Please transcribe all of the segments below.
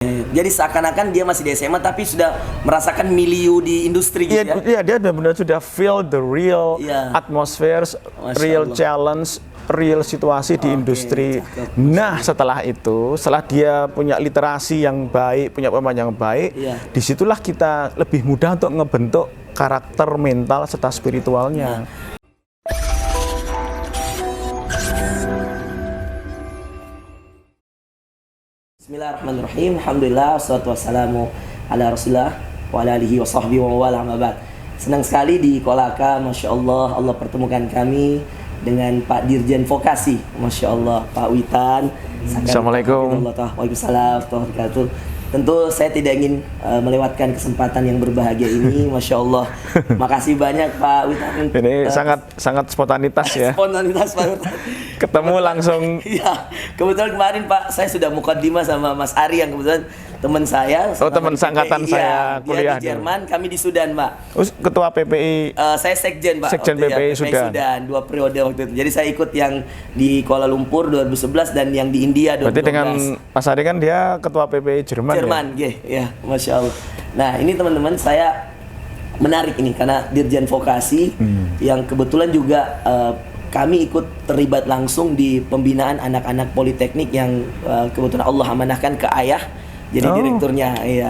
Jadi seakan-akan dia masih di SMA tapi sudah merasakan milieu di industri gitu ya. Iya, dia benar-benar sudah feel the real atmosphere, real Allah. challenge, real situasi di industri. Nah, setelah itu, setelah dia punya literasi yang baik, punya pemahaman yang baik, disitulah kita lebih mudah untuk ngebentuk karakter mental serta spiritualnya. Bismillahirrahmanirrahim. Alhamdulillah, wassalatu wassalamu ala rasulillah wa ala alihi wa sahbihi wa wala mabad. Senang sekali di Kolaka, Masya Allah, Allah pertemukan kami dengan Pak Dirjen Vokasi, Masya Allah, Pak Witan. Assalamualaikum. Waalaikumsalam warahmatullahi wabarakatuh. Tentu saya tidak ingin melewatkan kesempatan yang berbahagia ini, Masya Allah. Makasih banyak Pak Witan. Ini sangat spontanitas ya. Spontanitas Pak Witan. Ketemu langsung. Iya, kebetulan kemarin Pak, saya sudah mukaddimah sama Mas Ari yang kebetulan teman saya. Oh, teman seangkatan saya kuliah di Jerman, kami di Sudan, Pak. Ketua PPI. Saya sekjen, Pak. Sekjen PPI Sudan. 2 periode waktu itu. Jadi saya ikut yang di Kuala Lumpur 2011 dan yang di India 2012. Berarti dengan Mas Ari kan dia ketua PPI Jerman. Ya, Masya Allah. Nah, ini teman-teman saya menarik ini karena Dirjen Vokasi yang kebetulan juga kami ikut terlibat langsung di pembinaan anak-anak politeknik yang kebetulan Allah amanahkan ke ayah jadi direkturnya. Iya.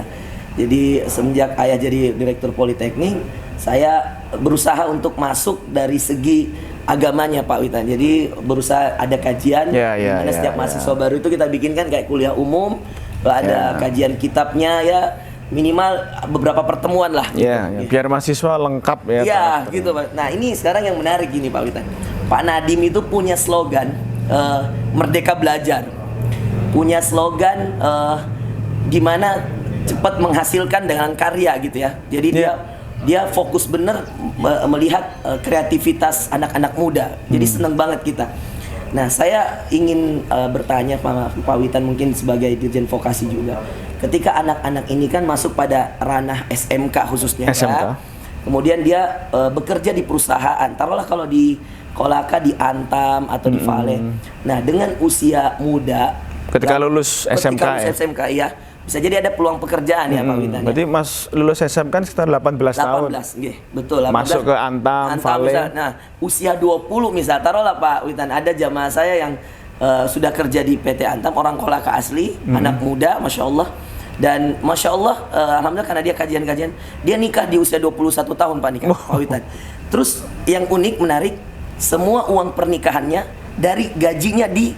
Jadi semenjak ayah jadi direktur politeknik, saya berusaha untuk masuk dari segi agamanya Pak Witan. Jadi berusaha ada kajian dimana setiap mahasiswa baru itu kita bikinkan kayak kuliah umum, ada kajian kitabnya ya, minimal beberapa pertemuan lah. Biar mahasiswa lengkap ya. Iya, gitu Pak. Nah, ini sekarang yang menarik gini Pak Witan. Pak Nadiem itu punya slogan Merdeka Belajar. Punya slogan gimana cepat menghasilkan dengan karya gitu ya. Jadi dia fokus bener melihat kreativitas anak-anak muda. Jadi seneng banget kita. Nah, saya ingin bertanya Pak Witan mungkin sebagai Dirjen Vokasi juga. Ketika anak-anak ini kan masuk pada ranah SMK khususnya ya. Kemudian dia bekerja di perusahaan. Taruhlah kalau di Kolaka di Antam atau di Vale. Nah, dengan usia muda ketika lulus SMK ya, bisa jadi ada peluang pekerjaan ya Pak Witan. Berarti Mas lulus SMK kan sekitar 18 tahun. 18, betul. 18. Masuk ke Antam Vale. Nah, usia 20 misal, taruhlah Pak Witan, ada jamaah saya yang sudah kerja di PT Antam, orang Kolaka asli, anak muda, Masya Allah. Dan Masya Allah, Alhamdulillah karena dia kajian-kajian, dia nikah di usia 21 tahun Pak nikah, Pak Witan. Terus yang unik, menarik, semua uang pernikahannya dari gajinya di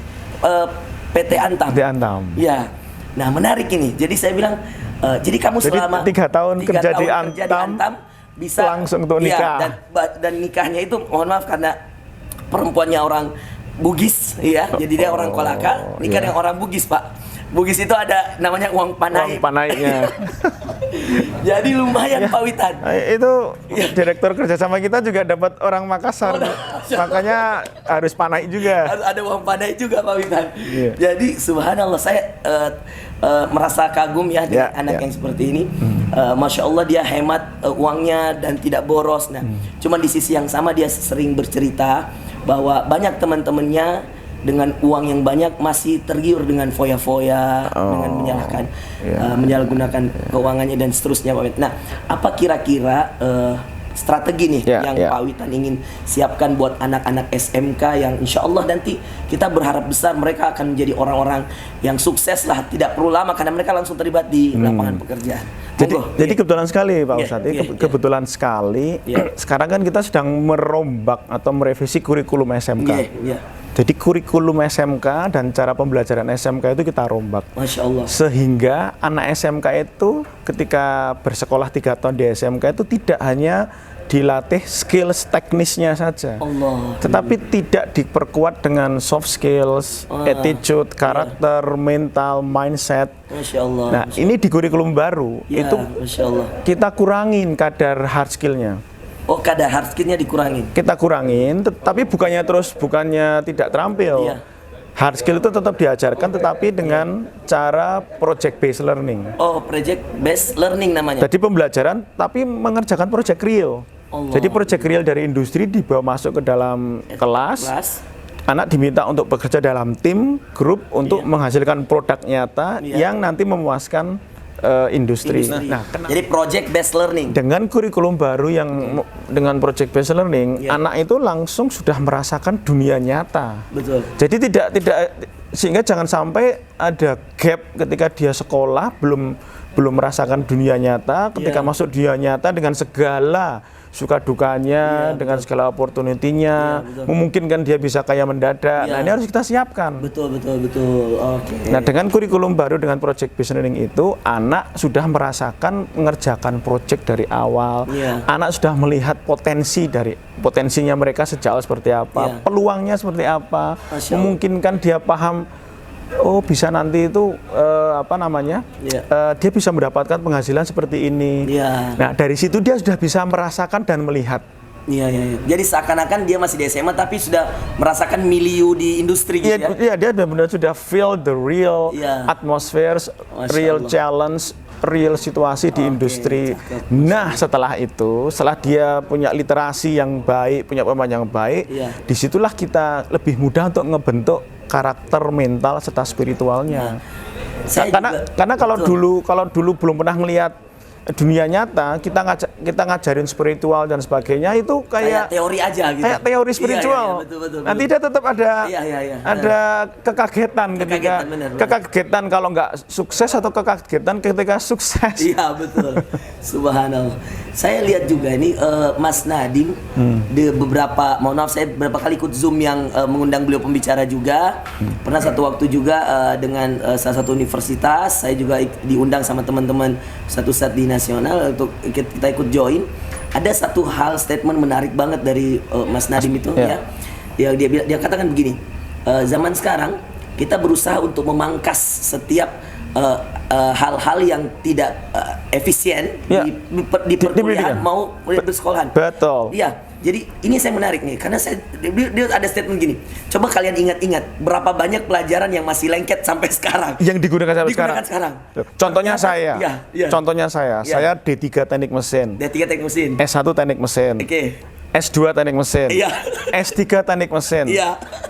PT Antam. Di Antam. Ya. Nah, menarik ini. Jadi saya bilang, jadi kamu selama 3 tahun kerja di Antam bisa langsung untuk nikah. Dan nikahnya itu mohon maaf karena perempuannya orang Bugis ya. Jadi dia orang Kolaka, nikah dengan orang Bugis, Pak. Bugis itu ada namanya uang panai. Uang panainya. Jadi lumayan Pak Witan. Itu direktur kerjasama kita juga dapat orang Makassar. Makanya harus panai juga. Harus ada uang panai juga Pak Witan. Jadi subhanallah saya merasa kagum ya dengan anak yang seperti ini. Masya Allah dia hemat uangnya dan tidak boros. Nah, cuman di sisi yang sama dia sering bercerita bahwa banyak teman-temannya dengan uang yang banyak masih tergiur dengan foya-foya, dengan menyalahgunakan keuangannya dan seterusnya Pak Witan. Nah, apa kira-kira strategi nih yang Pak Witan ingin siapkan buat anak-anak SMK yang insya Allah nanti kita berharap besar mereka akan menjadi orang-orang yang sukses lah, tidak perlu lama karena mereka langsung terlibat di lapangan pekerjaan. Jadi kebetulan sekali Pak Ustadz, kebetulan sekali sekarang kan kita sedang merombak atau merevisi kurikulum SMK. Jadi kurikulum SMK dan cara pembelajaran SMK itu kita rombak. Masya Allah. Sehingga anak SMK itu ketika bersekolah 3 tahun di SMK itu tidak hanya dilatih skills teknisnya saja, tetapi tidak diperkuat dengan soft skills, attitude, karakter, mental, mindset. Masya Allah. Nah, ini di kurikulum baru itu kita kurangin kadar hard skillnya. Kadar hard skillnya dikurangin. Kita kurangin, tapi bukannya tidak terampil. Hard skill itu tetap diajarkan, tetapi dengan cara project based learning. Project based learning namanya. Jadi pembelajaran, tapi mengerjakan project real. Jadi project real dari industri dibawa masuk ke dalam kelas. anak diminta untuk bekerja dalam tim, grup untuk menghasilkan produk nyata yang nanti memuaskan industri. Nah, jadi project based learning. Dengan kurikulum baru yang dengan project based learning, anak itu langsung sudah merasakan dunia nyata. Betul. Jadi tidak sehingga jangan sampai ada gap ketika dia sekolah belum merasakan dunia nyata, ketika masuk dunia nyata dengan segala suka dukanya, dengan segala opportunity-nya, memungkinkan dia bisa kaya mendadak. Nah, ini harus kita siapkan. Betul. Oke. Nah, dengan kurikulum baru dengan project based learning itu, anak sudah merasakan mengerjakan project dari awal. Anak sudah melihat potensinya mereka sejak awal seperti apa, peluangnya seperti apa, memungkinkan dia paham. Oh, bisa nanti itu dia bisa mendapatkan penghasilan seperti ini. Nah, dari situ dia sudah bisa merasakan dan melihat. Jadi seakan-akan dia masih di SMA tapi sudah merasakan milieu di industri gitu ya. Iya, dia benar-benar sudah feel the real atmosphere, real challenge, real situasi di industri. Nah, setelah dia punya literasi yang baik, punya pemahaman yang baik, disitulah kita lebih mudah untuk ngebentuk karakter mental serta spiritualnya. Karena kalau dulu belum pernah ngelihat dunia nyata, kita ngajarin spiritual dan sebagainya itu kayak teori aja gitu. Kayak teori spiritual. Betul. Nanti dia tetap ada kekagetan kekagetan kalau nggak sukses atau kekagetan ketika sukses. Iya, betul. Subhanallah. Saya lihat juga ini Mas Nadiem saya beberapa kali ikut Zoom yang mengundang beliau pembicara juga. Pernah satu waktu juga dengan salah satu universitas, saya juga diundang sama teman-teman satu set di nasional untuk kita ikut join. Ada satu hal statement menarik banget dari Mas Nadiem itu ya. Dia katakan begini, zaman sekarang kita berusaha untuk memangkas setiap hal-hal yang tidak efisien di perkuliahan mau di sekolahan. Betul. Iya. Jadi ini saya menarik nih karena dia ada statement gini. Coba kalian ingat-ingat berapa banyak pelajaran yang masih lengket sampai sekarang. Yang digunakan sampai sekarang. Contohnya saya. Saya D3 Teknik Mesin. S1 Teknik Mesin. S2 Teknik Mesin. S3 Teknik Mesin.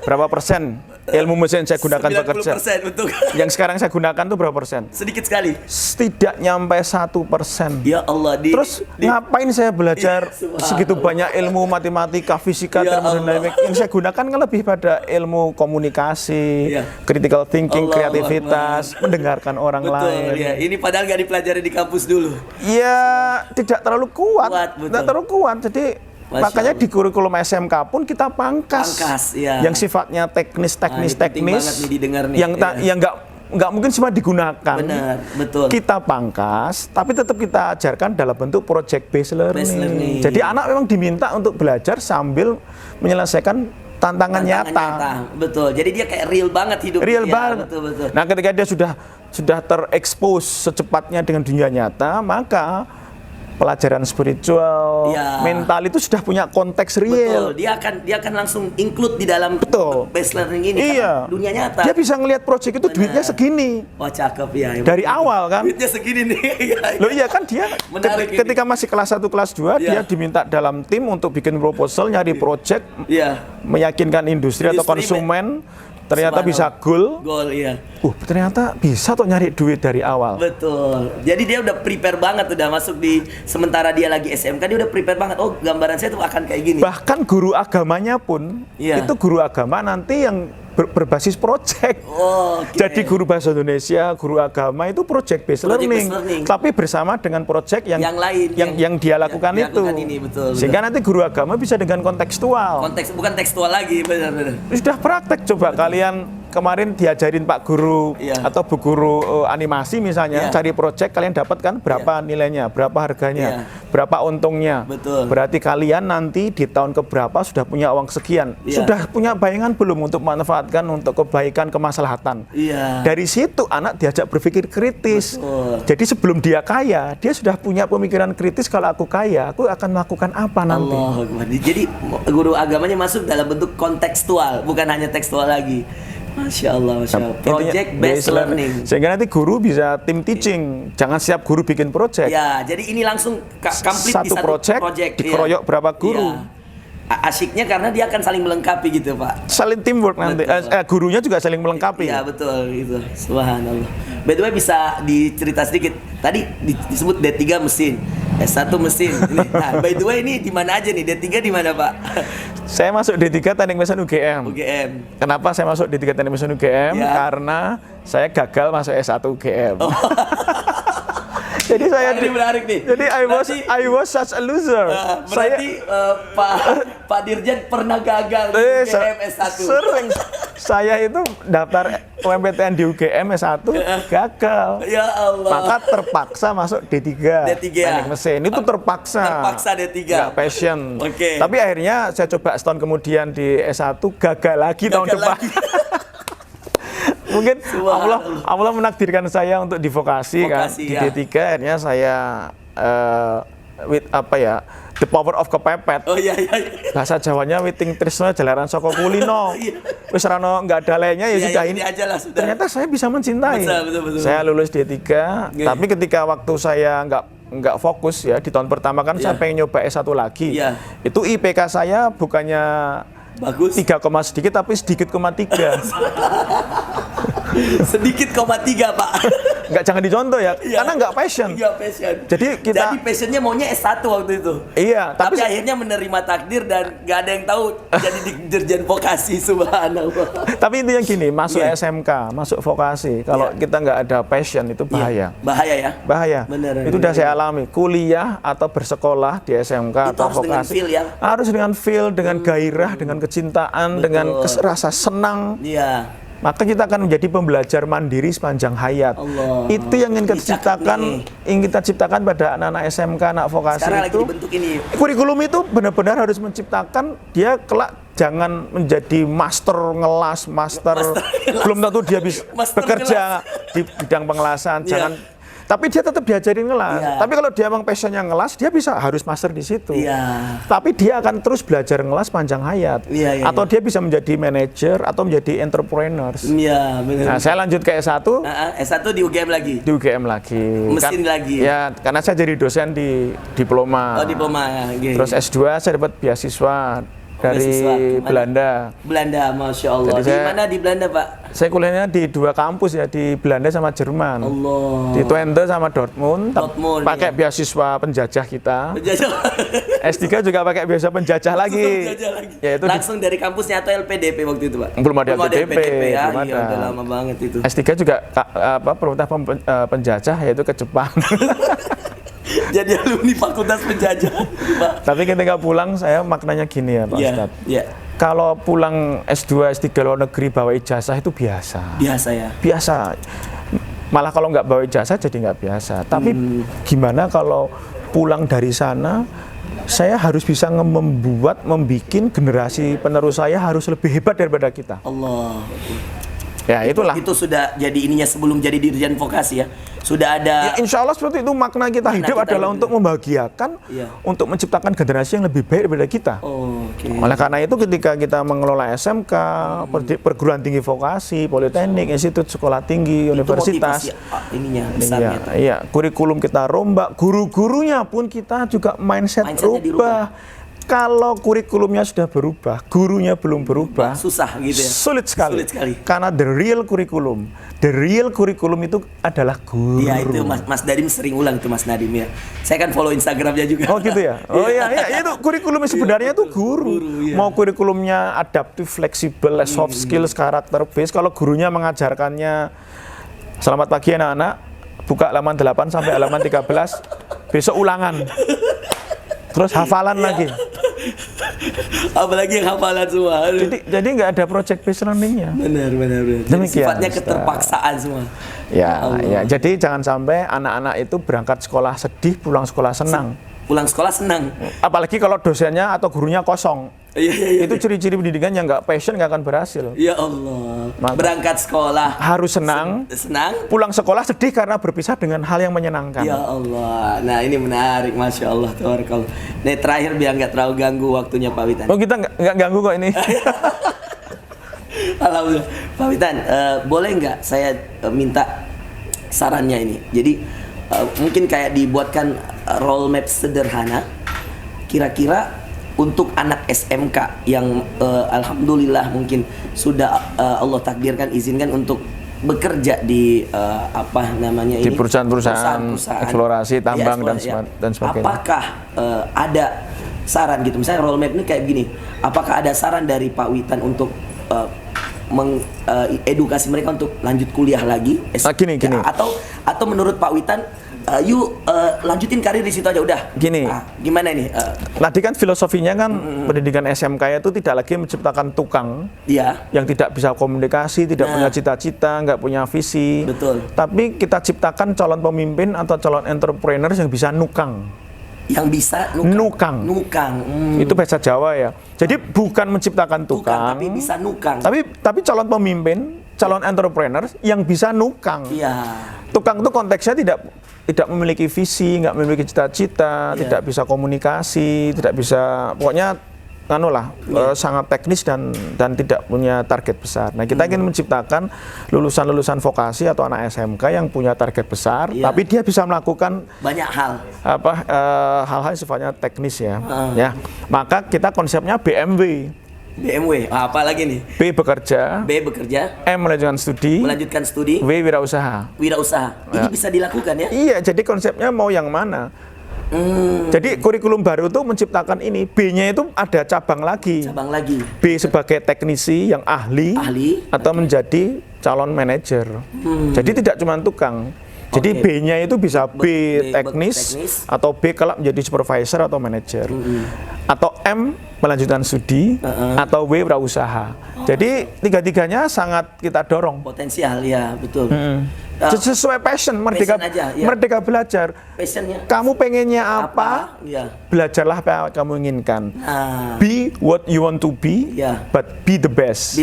Berapa persen ilmu mesin saya gunakan bekerja? 90%, betul. Yang sekarang saya gunakan tuh berapa persen? Sedikit sekali. Tidak nyampe 1%. Ya Allah. Terus ngapain saya belajar segitu banyak ilmu matematika, fisika, termodinamik? Yang saya gunakan kan lebih pada ilmu komunikasi, critical thinking, kreativitas, mendengarkan orang lain. Ini padahal nggak dipelajari di kampus dulu. Ya, tidak terlalu kuat. Tidak terlalu kuat. Jadi makanya di kurikulum SMK pun kita pangkas yang sifatnya teknis yang nggak mungkin cuma digunakan. Benar, betul. Kita pangkas, tapi tetap kita ajarkan dalam bentuk project based learning. Jadi anak memang diminta untuk belajar sambil menyelesaikan tantangan nyata. Betul. Jadi dia kayak real banget hidupnya. Real banget. Betul. Nah, ketika dia sudah terekspos secepatnya dengan dunia nyata, maka pelajaran spiritual, mental itu sudah punya konteks real. Betul, dia akan langsung include di dalam base learning ini. Dunia nyata. Dia bisa ngelihat project itu duitnya segini. Wah, cakep ya. Dari awal kan. Duitnya segini nih. Loh iya kan dia ketika masih kelas 1, kelas 2 dia diminta dalam tim untuk bikin proposal, nyari project, meyakinkan industri atau konsumen. Ternyata bisa goal, ternyata bisa tuh nyari duit dari awal. Betul. Jadi dia udah prepare banget, udah masuk di sementara dia lagi SMK dia udah prepare banget. Oh, gambaran saya tuh akan kayak gini. Bahkan guru agamanya pun itu guru agama nanti yang berbasis project. Jadi guru bahasa Indonesia, guru agama itu project based learning. Tapi bersama dengan project yang lain yang dia lakukan itu. Betul, sehingga nanti guru agama bisa dengan kontekstual. Bukan tekstual lagi, benar-benar. Sudah praktek, coba kalian kemarin diajarin Pak Guru atau Bu Guru animasi misalnya, cari project kalian dapatkan berapa nilainya, berapa harganya, berapa untungnya. Betul. Berarti kalian nanti di tahun keberapa sudah punya uang sekian. Sudah punya bayangan belum untuk manfaatkan untuk kebaikan, kemaslahatan. Dari situ anak diajak berpikir kritis. Betul. Jadi sebelum dia kaya, dia sudah punya pemikiran kritis, kalau aku kaya, aku akan melakukan apa nanti. Jadi guru agamanya masuk dalam bentuk kontekstual, bukan hanya tekstual lagi. Masya Allah. Project based learning. Sehingga nanti guru bisa tim teaching. Jangan setiap guru bikin project. Ya, jadi ini langsung complete satu project dikeroyok berapa guru. Asyiknya karena dia akan saling melengkapi gitu, Pak. Saling teamwork nanti. Gurunya juga saling melengkapi. Iya, betul gitu. Subhanallah. By the way, bisa dicerita sedikit. Tadi disebut D3 mesin, S1 mesin. Nah, by the way ini di mana aja nih? D3 di mana, Pak? Saya masuk D3 Teknik Mesin UGM. UGM. Kenapa saya masuk D3 Teknik Mesin UGM? Ya. Karena saya gagal masuk S1 UGM. Jadi saya ini menarik nih. Jadi I was such a loser. Berarti Pak Dirjen pernah gagal di UGM S1. Sering. Saya itu daftar UMPTN di UGM S1 gagal. Ya Allah. Maka terpaksa masuk D3. Teknik Mesin. Itu terpaksa. Terpaksa D3. Nggak passion. Oke. Tapi akhirnya saya coba setahun kemudian di S1 gagal lagi tahun depan. Mungkin Allah menakdirkan saya untuk di vokasi kan, di D3 akhirnya saya with the power of kepepet. Oh iya. Bahasa Jawanya witing tresno jalaran saka kulino. Wis rano enggak ada lainnya ya sudah ini. Aja lah, sudah. Ternyata saya bisa mencintai. Betul. Saya lulus D3, tapi ketika waktu saya enggak fokus ya di tahun pertama kan saya pengen nyoba S1 lagi. Itu IPK saya bukannya bagus 3, sedikit tapi sedikit, 3. Sedikit, 3, Pak. Enggak, jangan dicontoh ya, karena enggak passion. Jadi passionnya maunya S1 waktu itu. Iya, tapi akhirnya menerima takdir dan nggak ada yang tahu jadi di dirjen vokasi. Subhanallah. Tapi intinya gini, masuk SMK, masuk vokasi, kalau kita nggak ada passion itu bahaya. Bahaya ya? Bahaya. Bener, itu udah saya alami. Kuliah atau bersekolah di SMK itu atau harus vokasi. dengan feel ya? Harus dengan feel, dengan gairah, dengan kecintaan, dengan rasa senang. Iya. Maka kita akan menjadi pembelajar mandiri sepanjang hayat. Allah. Itu yang ingin kita ciptakan pada anak-anak SMK, anak vokasi. Sekarang itu. Lagi dibentuk ini. Kurikulum itu benar-benar harus menciptakan dia kelak jangan menjadi master ngelas, belum tentu dia bisa bekerja di bidang pengelasan. Jangan. Tapi dia tetap diajarin ngelas. Tapi kalau dia emang passionnya ngelas, dia harus master di situ. Tapi dia akan terus belajar ngelas panjang hayat. Atau dia bisa menjadi manajer atau menjadi entrepreneur. Iya, benar. Nah, saya lanjut ke S1. S1 di UGM lagi. Di UGM lagi. Mesin lagi. Ya, karena saya jadi dosen di diploma. Oh, diploma. Terus S2 saya dapat beasiswa dari Belanda. Masya Allah. Di mana di Belanda, Pak? Saya kuliahnya di 2 kampus ya, di Belanda sama Jerman. Allah. Di Twente sama Dortmund. Pakai beasiswa penjajah kita. S3 juga pakai beasiswa penjajah lagi. Ya, itu langsung dari kampusnya atau LPDP waktu itu, Pak? Belum ada LPDP. Ya, udah lama banget itu. S3 juga perintah penjajah yaitu ke Jepang. Jadi alumni fakultas penjajah. Tapi ketika pulang saya maknanya gini ya Pak Ustadz. Kalau pulang S2, S3 luar negeri bawa ijazah itu biasa. Biasa ya? Biasa. Malah kalau nggak bawa ijazah jadi nggak biasa. Tapi gimana kalau pulang dari sana, saya harus bisa membuat generasi penerus saya harus lebih hebat daripada kita. Allah. Ya itulah. Itu sudah jadi ininya sebelum jadi dirjen vokasi ya. Sudah ada. Ya, insya Allah seperti itu makna kita hidup adalah untuk membahagiakan, untuk menciptakan generasi yang lebih baik daripada kita. Oleh karena itu ketika kita mengelola SMK, perguruan tinggi vokasi, politeknik, institut, sekolah tinggi, universitas, iya, kurikulum kita rombak, guru-gurunya pun kita juga mindsetnya rubah. Kalau kurikulumnya sudah berubah, gurunya belum berubah, susah gitu ya. Sulit sekali. Karena the real kurikulum itu adalah guru. Iya, itu Mas Nadim sering ulang itu Mas Nadim ya. Saya kan follow Instagramnya juga. Oh gitu ya. Oh iya, itu kurikulumnya sebenarnya itu guru. Mau kurikulumnya adaptif, fleksibel, soft skills, karakter based. Kalau gurunya mengajarkannya selamat pagi anak-anak, buka halaman 8 sampai halaman 13, besok ulangan. Terus hafalan lagi. Apalagi yang hafalan semua. Jadi nggak ada project based learning-nya. Benar. Demikian, sifatnya keterpaksaan semua. Ya. Jadi jangan sampai anak-anak itu berangkat sekolah sedih, pulang sekolah senang. Pulang sekolah senang. Apalagi kalau dosennya atau gurunya kosong. Iya. Itu ciri-ciri pendidikan yang nggak passion, nggak akan berhasil. Ya Allah. Berangkat sekolah harus senang. Pulang sekolah sedih karena berpisah dengan hal yang menyenangkan. Ya Allah. Nah ini menarik, Masya Allah. Tabarakallah. Nih terakhir biar nggak terlalu ganggu waktunya Pak Witan. Oh kita nggak ganggu kok ini. Alhamdulillah. Pak Witan, boleh nggak saya minta sarannya ini? Jadi mungkin kayak dibuatkan role map sederhana. Kira-kira untuk anak SMK yang alhamdulillah mungkin sudah Allah takdirkan izinkan untuk bekerja di apa namanya di ini perusahaan-perusahaan eksplorasi tambang dan sebagainya. Apakah ada saran gitu, misalnya roadmap ini kayak gini, apakah ada saran dari Pak Witan untuk mengedukasi mereka untuk lanjut kuliah lagi? Gini. Atau menurut Pak Witan, yuk lanjutin karir di situ aja udah. Gini. Gimana ini? Tadi kan filosofinya kan pendidikan SMK itu tidak lagi menciptakan tukang yang tidak bisa komunikasi, tidak punya cita-cita, nggak punya visi. Betul. Tapi kita ciptakan calon pemimpin atau calon entrepreneur yang bisa nukang. Yang bisa nukang. Itu bahasa Jawa ya. Jadi bukan menciptakan tukang, tapi bisa nukang. Tapi calon pemimpin, calon entrepreneur yang bisa nukang. Iya. Tukang itu konteksnya tidak memiliki visi, nggak memiliki cita-cita, tidak bisa komunikasi, tidak bisa, pokoknya sangat teknis dan tidak punya target besar. Nah, kita ingin menciptakan lulusan-lulusan vokasi atau anak SMK yang punya target besar, tapi dia bisa melakukan banyak hal. Hal-hal sifatnya teknis ya. Ya. Maka kita konsepnya BMW. Apa lagi nih? B bekerja, M melanjutkan studi, W wirausaha. Ini bisa dilakukan ya? Iya, jadi konsepnya mau yang mana? Jadi kurikulum baru itu menciptakan ini, B-nya itu ada cabang lagi. B sebagai teknisi yang ahli atau menjadi calon manajer. Jadi tidak cuma tukang. Jadi B-nya itu bisa B teknis atau B kelak menjadi supervisor atau manajer. Atau M melanjutkan studi atau W wirausaha. Jadi tiga-tiganya sangat kita dorong. Potensial ya, betul. Sesuai passion, merdeka belajar. Passionnya. Kamu pengennya apa? Belajarlah apa yang kamu inginkan. Be what you want to be, but be the best.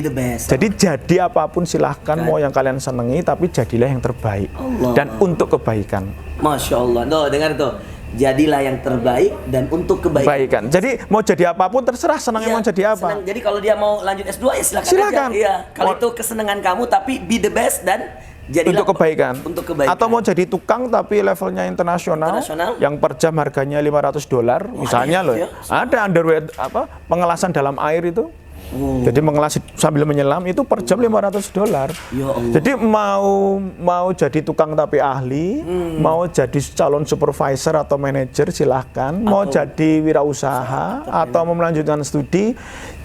Jadi jadi apapun silahkan, mau yang kalian senangi, tapi jadilah yang terbaik dan untuk kebaikan. Masya Allah. Dengar tuh. Jadilah yang terbaik dan untuk kebaikan. Jadi mau jadi apapun terserah, senangnya mau jadi apa. Jadi kalau dia mau lanjut S2 ya silakan. Kalau itu kesenangan kamu, tapi be the best dan jadilah untuk kebaikan. Atau mau jadi tukang tapi levelnya internasional. Yang per jam harganya $500 misalnya loh. Ada underwear pengelasan dalam air itu. Jadi mengelas sambil menyelam itu per jam $500. Ya Allah. Jadi mau jadi tukang tapi ahli, mau jadi calon supervisor atau manajer silahkan, mau jadi wirausaha atau mau melanjutkan studi,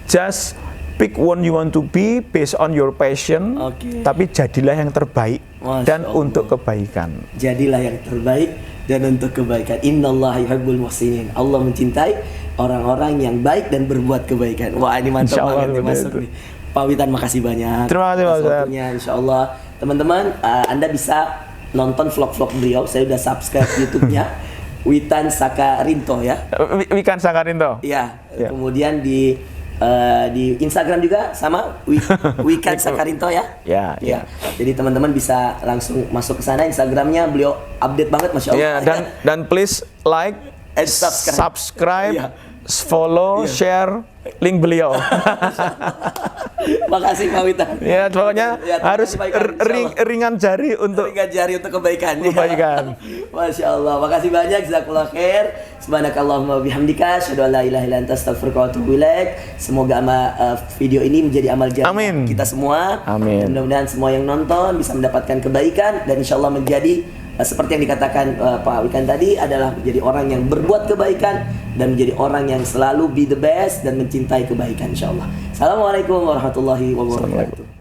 just pick one you want to be based on your passion, tapi jadilah yang terbaik dan untuk kebaikan. Jadilah yang terbaik dan untuk kebaikan. Innallaha yuhibbul muhsinin. Allah mencintai orang-orang yang baik dan berbuat kebaikan. Wah, ini mantap banget nih masuk nih. Pak Witan, makasih banyak. Terima kasih Pak Witan. Insyaallah teman-teman, Anda bisa nonton vlog-vlog beliau. Saya udah subscribe YouTube-nya Witan Sakarinto ya. Wikan Sakarinto. Iya. Kemudian di Instagram juga sama Wikan Sakarinto ya. Ya. Jadi teman-teman bisa langsung masuk ke sana, Instagramnya beliau update banget, masya Allah. Dan please like and subscribe, follow, share link beliau. Makasih Pak Witan. Ya, pokoknya harus ringan jari untuk kebaikan. Masya Allah. Makasih banyak. Jazakallah khair. Subhanakallahumma bihamdika asyhadu an la ilaha illa anta astaghfiruka wa atubu ilaik. Semoga video ini menjadi amal jariah kita semua. Amin. Mudah-mudahan semua yang nonton bisa mendapatkan kebaikan dan insyaallah menjadi seperti yang dikatakan Pak Wikan tadi, adalah menjadi orang yang berbuat kebaikan dan menjadi orang yang selalu be the best dan mencintai kebaikan insyaallah. Assalamualaikum warahmatullahi wabarakatuh.